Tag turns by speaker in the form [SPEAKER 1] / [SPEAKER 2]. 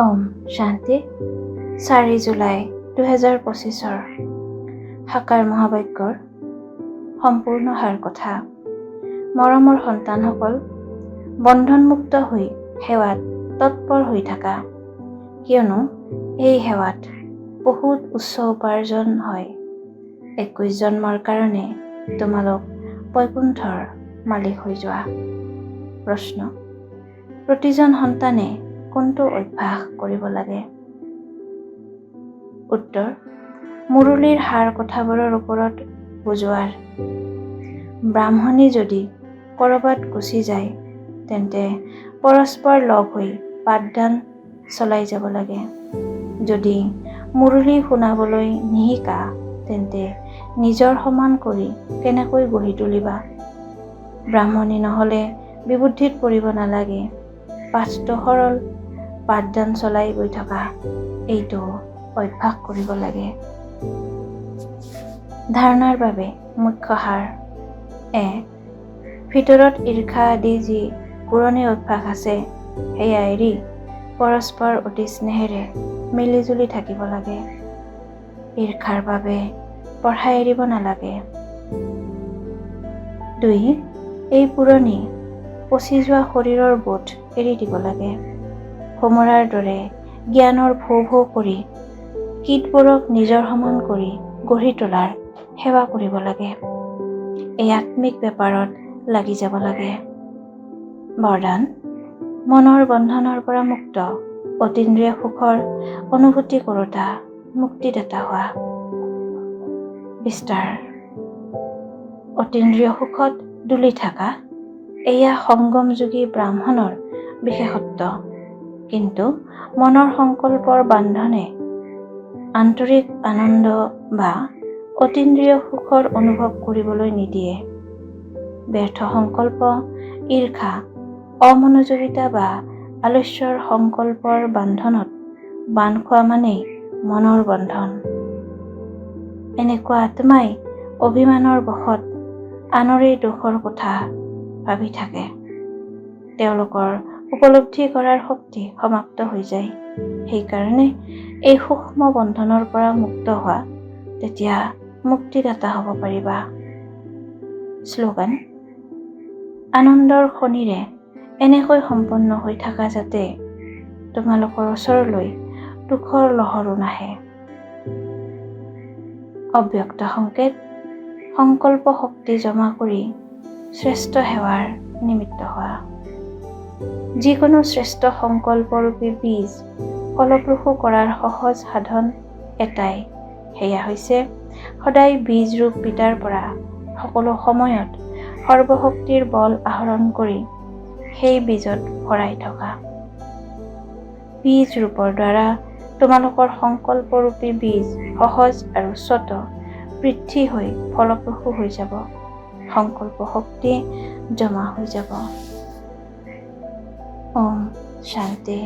[SPEAKER 1] ওম শান্তি। 4 জুলাই 2025 সাকাৰ মহাবাক্যৰ সম্পূৰ্ণ সাৰ কথা। মৰমৰ সন্তানসকল, বন্ধনমুক্ত হৈ সেৱাত তৎপৰ হৈ থাকা, কিয়নো এই সেৱাত বহুত উচ্চ উপাৰ্জন হয়। 21 জন্মৰ কাৰণে তোমালোক বৈকুণ্ঠৰ মালিক হৈ যোৱা। প্ৰশ্ন: প্ৰতিজন সন্তানে কোনটো অভ্যাস কৰিব লাগে? উত্তৰ: মুৰলীৰ সাৰ কথাবোৰৰ ওপৰত বুজোৱাৰ। ব্ৰাহ্মণী যদি কৰবাত গুচি যায়, তেন্তে পৰস্পৰ লগ হৈ পাঠদান চলাই যাব লাগে। যদি মুৰলী শুনাবলৈ নিশিকা, তেন্তে নিজৰ সমান কৰি কেনেকৈ গঢ়ি তুলিবা? ব্ৰাহ্মণী নহলে বিবুদ্ধিত পৰিব নালাগে। পাঠটো সৰল, পাঠদান চলাই গৈ থকা, এইটো অভ্যাস কৰিব লাগে। ধাৰণাৰ বাবে মুখ্য সাৰ: 1. ভিতৰত ঈৰ্ষা আদি যি পুৰণি অভ্যাস আছে, সেয়া এৰি পৰস্পৰ অতি স্নেহেৰে মিলিজুলি থাকিব লাগে। ঈৰ্ষাৰ বাবে পঢ়া এৰিব নালাগে। 2. এই পুৰণি পচি যোৱা শৰীৰৰ বোধ এৰি দিব লাগে। ভোমোৰাৰ দৰে জ্ঞানৰ ভৌ ভৌ কৰি কীটবোৰক নিজৰ সমান কৰি গঢ়ি তোলাৰ সেৱা কৰিব লাগে। এই আত্মিক বেপাৰত লাগি যাব লাগে। বৰদান: মনৰ বন্ধনৰ পৰা মুক্ত, অতীন্দ্ৰিয় সুখৰ অনুভূতি কৰোঁতা, মুক্তিদাতা হোৱা। বিস্তাৰ: অতীন্দ্ৰিয় সুখত ডুলি থকা, এয়া সংগমযোগী ব্ৰাহ্মণৰ বিশেষত্ব। কিন্তু মনৰ সংকল্পৰ বান্ধনে আন্তৰিক আনন্দ বা অতীন্দ্ৰিয় সুখৰ অনুভৱ কৰিবলৈ নিদিয়ে। ব্যৰ্থ সংকল্প, ঈৰ্ষা, অমনোযোগিতা বা আলস্যৰ সংকল্পৰ বান্ধনত বান্ধ খোৱা মানেই মনৰ বন্ধন। এনেকুৱা আত্মাই অভিমানৰ বশত আনৰে দোষৰ কথা ভাবি থাকে। তেওঁলোকৰ উপলব্ধি কৰাৰ শক্তি সমাপ্ত হৈ যায়। সেইকাৰণে এই সূক্ষ্ম বন্ধনৰ পৰা মুক্ত হোৱা, তেতিয়া মুক্তিদাতা হ'ব পাৰিবা। শ্লোগান: আনন্দৰ খনিৰে এনেকৈ সম্পন্ন হৈ থাকা যাতে তোমালোকৰ ওচৰলৈ দুখৰ লহৰো নাহে। অব্যক্ত সংকেত: সংকল্প শক্তি জমা কৰি শ্ৰেষ্ঠ সেৱাৰ নিমিত্ত হোৱা। যিকোনো শ্ৰেষ্ঠ সংকল্পৰূপী বীজ ফলপ্ৰসূ কৰাৰ সহজ সাধন এটাই, সেয়া হৈছে সদায় বীজৰূপ পিতাৰ পৰা সকলো সময়ত সৰ্বশক্তিৰ বল আহৰণ কৰি সেই বীজত ভৰাই থকা। বীজ ৰূপৰ দ্বাৰা তোমালোকৰ সংকল্পৰূপী বীজ সহজ আৰু স্বত বৃদ্ধি হৈ ফলপ্ৰসূ হৈ যাব। সংকল্প শক্তি জমা হৈ যাব। ওম শান্তি।